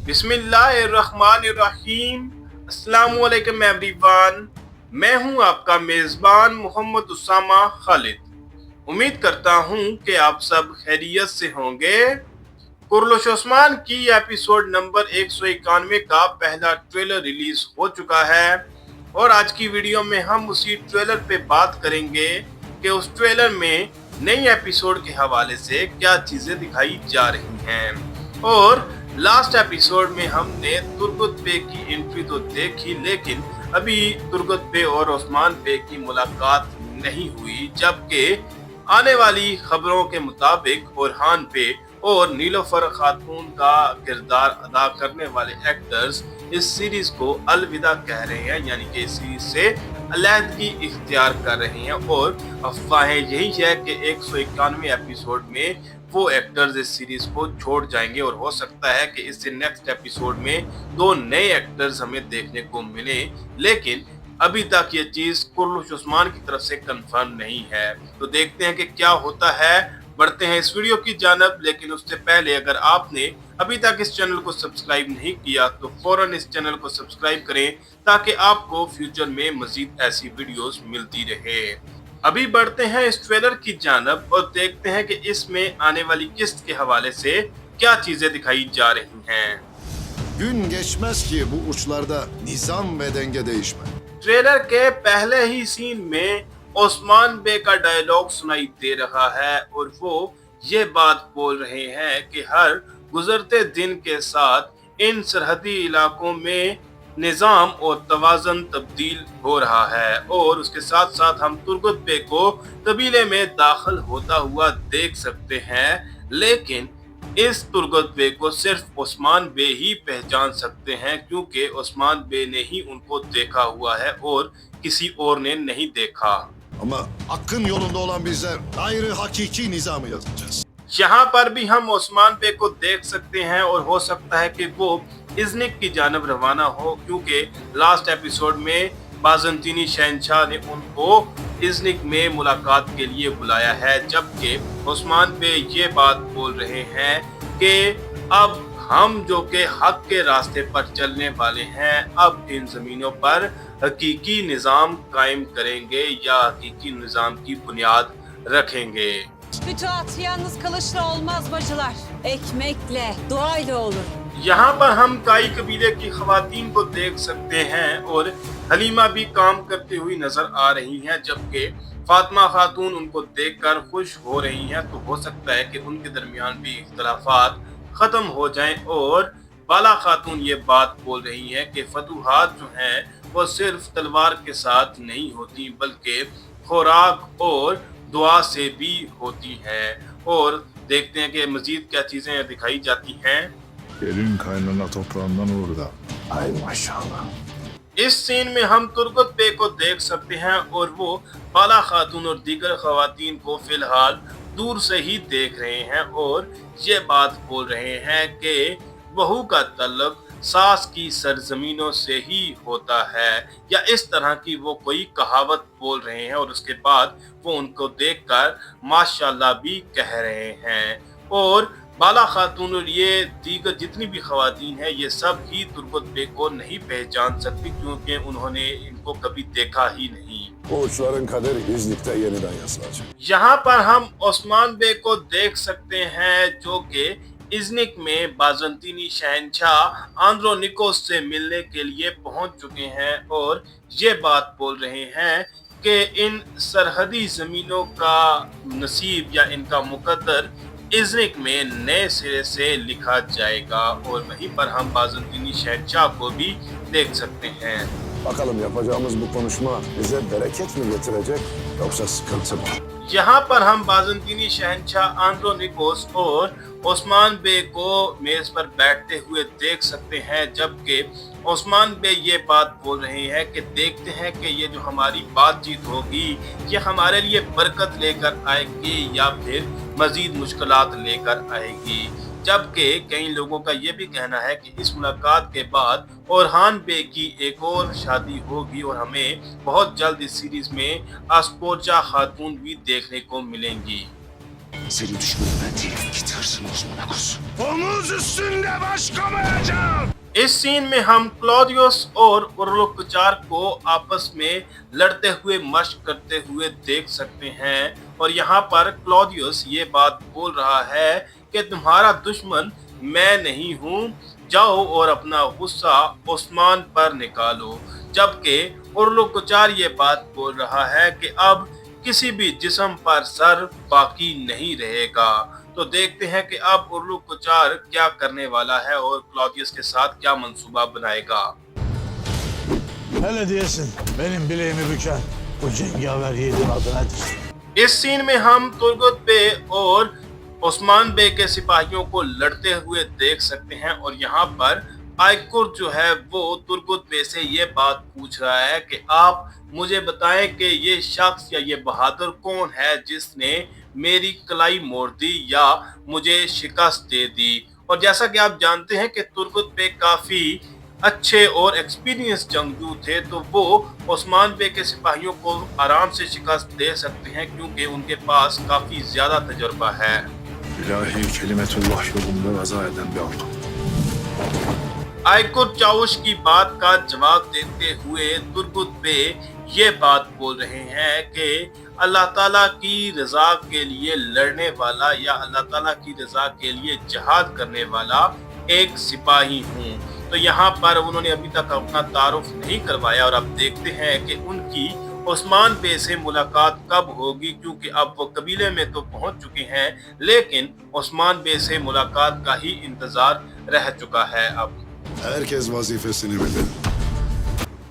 बिस्मिल्लाहिर्रहमानिर्रहीम। अस्सलामुअलैकुम एवरीवन। मैं हूं आपका मेज़बान मोहम्मद उसामा खालिद। उम्मीद करता हूं कि आप सब खैरियत से होंगे। कुर्लुश उस्मान की एपिसोड नंबर 191 का पहला ट्रेलर रिलीज हो चुका है और आज की वीडियो में हम उसी ट्रेलर पे बात करेंगे कि उस ट्रेलर में नई एपिसोड के हवाले से क्या चीजें दिखाई जा रही हैं। और लास्ट एपिसोड में हमने तुर्गुत बे की एंट्री तो देखी, लेकिन अभी तुर्गुत बे और उस्मान बे की मुलाकात नहीं हुई, जबकि आने वाली खबरों के मुताबिक ओरहान बे और नीलोफर खातून का किरदार अदा करने वाले एक्टर्स इस सीरीज को अलविदा कह रहे हैं, यानी कि इस सीरीज से अलहदगी इख्तियार कर रहे हैं। और अफवाहें यही है कि 191वें एपिसोड में वो एक्टर्स इस सीरीज को छोड़ जाएंगे और हो सकता है कि इससे नेक्स्ट एपिसोड में 2 नए एक्टर्स हमें देखने को मिले, लेकिन अभी तक ये चीज कुर्लुश उस्मान की तरफ से कंफर्म नहीं है। तो देखते हैं कि क्या होता है। बढ़ते हैं इस वीडियो की जानब, लेकिन उससे पहले अगर आपने अभी तक इस चैनल को सब्सक्राइब नहीं किया तो फौरन इस चैनल को सब्सक्राइब करें ताकि आपको फ्यूचर में मजीद ऐसी वीडियोस मिलती रहे। अभी बढ़ते हैं इस ट्रेलर की जानब और देखते हैं कि इसमें आने वाली किस्त के हवाले से क्या चीजें दिखाई जा रही हैं। Gün geçmez ki bu uçlarda nizam ve denge değişmez. Trailer के पहले ही सीन में ओस्मान बे का डायलॉग सुनाई दे रहा है और वो ये बात बोल रहे हैं कि हर गुजरते दिन के साथ इन सरहदी इलाकों में निज़ाम और तवाज़न तब्दील हो रहा है और उसके साथ साथ हम तुर्गुत बे को कबीले में दाखिल होता हुआ देख सकते हैं, लेकिन इस तुर्गुत बे को सिर्फ ओस्मान बे ही पहचान सकते हैं क्योंकि ओस्मान बे ने ही उनको देखा हुआ है और किसी और ने नहीं देखा। Ama hakkın yolunda olan bizler gayrı hakiki nizamı yazacağız. यहाँ पर भी हम ओस्मान बे को देख सकते हैं और हो सकता है कि वो इज़निक की जानब रवाना हो, क्योंकि लास्ट एपिसोड में बाज़ंतीनी शहंशाह ने उनको इज़निक में मुलाकात के लिए बुलाया है, जबकि ओस्मान बे ये बात बोल रहे हैं कि अब हम जो के हक के रास्ते पर चलने वाले हैं, अब इन ज़मीनों पर हकीकी निज़ाम कायम करेंगे या हकीकी निज़ाम की बुनियाद रखेंगे। Fütuhat yalnız kılıçla olmaz bacılar. Ekmekle, duayla olur. यहाँ पर हम काई कबीले की खवातीन को देख सकते हैं और हलीमा भी काम करती हुई नजर आ रही हैं, जबकि फातिमा खातून उनको देखकर खुश हो रही हैं। तो हो सकता है कि उनके दरमियान भी इख्तलाफात खत्म हो जाएं और बाला खातून ये बात बोल रही हैं कि फतूहात जो हैं वो सिर्फ तलवार के साथ नहीं होती बल्कि खुराक और दुआ से भी होती हैं। और देखते हैं कि मजीद क्या चीजें दिखाई जाती हैं। Yerin kaynana toprağından olur da. Ay maşallah. इस सीन में हम तुर्गुत बे को देख सकते हैं और वो बाला खातून और दीगर खवातीन को फिलहाल दूर से ही देख रहे हैं और ये बात बोल रहे हैं कि बहू का तल्लुक सास की सरजमीनों से ही होता है, या इस तरह की वो कोई कहावत बोल रहे हैं और उसके बाद वो उनको देखकर माशाल्लाह भी कह रहे हैं। और बाला खातून और ये दीगर जितनी भी खवातीन हैं ये सब ही तुर्गुत बे को नहीं पहचान सकती क्योंकि उन्होंने इनको कभी देखा ही नहीं। Bu uçların kaderi İznik'te yeniden yazılacak. यहाँ पर हम ओस्मान बे को देख सकते हैं जो कि इज़निक में बाज़ंतीनी शहंशाह आंद्रोनिकोस से मिलने के लिए पहुंच चुके हैं और ये बात बोल रहे हैं कि इन सरहदी ज़मीनों का नसीब या इनका मुकद्दर इज़निक में नए सिरे से लिखा जाएगा। और वहीं पर हम बाज़ंतीनी शहंशाह को भी देख सकते हैं। Bakalım yapacağımız bu konuşma bize bereket mi getirecek yoksa sıkıntı mı? यहाँ पर हम बाज़ंतीनी शहंशाह आंद्रोनिकोस और ओस्मान बे को मेज पर बैठते हुए देख सकते हैं, जबकि ओस्मान बे ये बात बोल रहे हैं कि देखते हैं कि ये जो हमारी बातचीत होगी ये हमारे लिए बरकत लेकर आएगी या फिर मजीद मुश्किलात लेकर आएगी। जबकि कई लोगों का ये भी कहना है कि इस मुलाकात के बाद ओरहान बे की एक और शादी होगी और हमें बहुत जल्द इस सीरीज में अस्पोचा खातून भी देखने को मिलेंगी। Seni düşmanına değil, git hırsını Osman'a kus. Omuz üstünde baş koyacağım. इस सीन में हम क्लॉडियस और उर्लुकुचार को आपस में लड़ते हुए मशक करते हुए देख सकते हैं और यहाँ पर क्लॉडियस ये बात बोल रहा है कि तुम्हारा दुश्मन मैं नहीं हूँ, जाओ और अपना गुस्सा उस्मान पर निकालो, जबकि उर्लुकुचार ये बात बोल रहा है कि अब किसी भी जिस्म पर सर बाकी नहीं रहेगा। तो देखते हैं कि अब उर्लुकुचार क्या करने वाला है और क्लॉडियस के साथ क्या मंसूबा बनाएगा। Hele diyesin benim bileğimi büken bu cengaver yiğidin adı nedir? इस सीन में हम तुर्गुत बे और उस्मान बे के सिपाहियों को लड़ते हुए देख सकते हैं और यहाँ पर आयकुर जो है वो तुर्गुत बे से ये बात पूछ रहा है कि आप मुझे बताएं कि ये शख्स या ये बहादुर कौन है जिसने मेरी कलाई मोड़ दी या मुझे शिकस्त दे दी। और जैसा कि आप जानते हैं कि तुर्गुत बे काफी अच्छे और एक्सपीरियंस जंगजू थे, तो वो उस्मान बे के सिपाहियों को आराम से शिकस्त दे सकते हैं क्योंकि उनके पास काफी ज्यादा तजुर्बा है। İlahi kelimetullah yolunda gaza eden bir ordu. आयकुर Chaush की बात का जवाब देते हुए तुर्गुत बे ये बात बोल रहे हैं कि अल्लाह ताला की रजा के लिए लड़ने वाला या अल्लाह ताला की रजा के लिए जिहाद करने वाला एक सिपाही हूँ। तो यहाँ पर उन्होंने अभी तक अपना तारुफ नहीं करवाया और अब देखते हैं कि उनकी उस्मान बे से मुलाकात कब होगी, क्योंकि अब वो कबीले में तो पहुंच चुके हैं लेकिन उस्मान बे से मुलाकात का ही इंतजार रह चुका है। अब Herkes vazifesini bilir.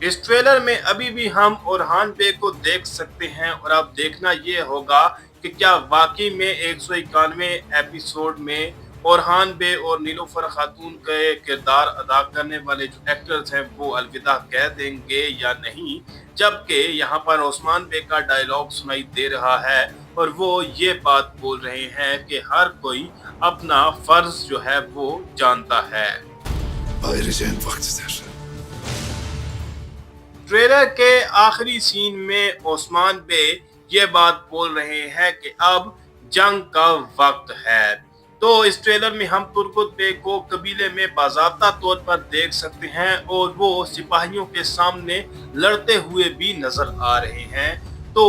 इस ट्रेलर में अभी भी हम ओरहान बे को देख सकते हैं और अब देखना ये होगा कि क्या वाकई में 191 एपिसोड में ओरहान बे और नीलोफर खातून के किरदार अदा करने वाले जो एक्टर्स हैं वो अलविदा कह देंगे या नहीं, जबकि यहाँ पर उस्मान बे का डायलॉग सुनाई दे रहा है और वो ये बात बोल रहे हैं कि हर कोई अपना फर्ज जो है वो जानता है। Ayrıca vaktidir. ट्रेलर के आखिरी सीन में उस्मान बे ये बात बोल रहे हैं कि अब जंग का वक्त है। तो इस ट्रेलर में हम तुर्गुत बे को कबीले में बाज़ाब्ता तौर पर देख सकते हैं और वो सिपाहियों के सामने लड़ते हुए भी नजर आ रहे हैं। तो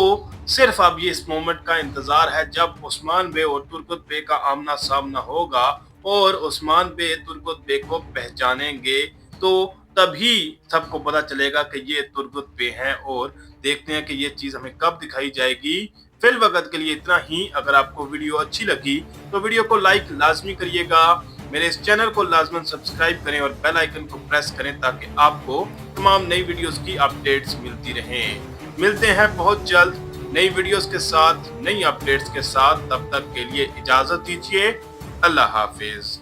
सिर्फ अब ये इस मोमेंट का इंतजार है जब उस्मान बे और तुर्गुत बे का आमना सामना होगा और उस्मान बे तुर्गुत बे को पहचानेंगे, तो तभी सबको पता चलेगा कि ये तुर्गुत बे हैं। और देखते हैं कि ये चीज़ हमें कब दिखाई जाएगी। फिल वक्त के लिए इतना ही। अगर आपको वीडियो अच्छी लगी तो वीडियो को लाइक लाजमी करिएगा, मेरे इस चैनल को लाजमन सब्सक्राइब करें और बेल आइकन को प्रेस करें ताकि आपको तमाम नई वीडियोस की अपडेट्स मिलती रहें। मिलते हैं बहुत जल्द नई वीडियोस के साथ, नई अपडेट्स के साथ। तब तक के लिए इजाज़त दीजिए। अल्लाह हाफिज।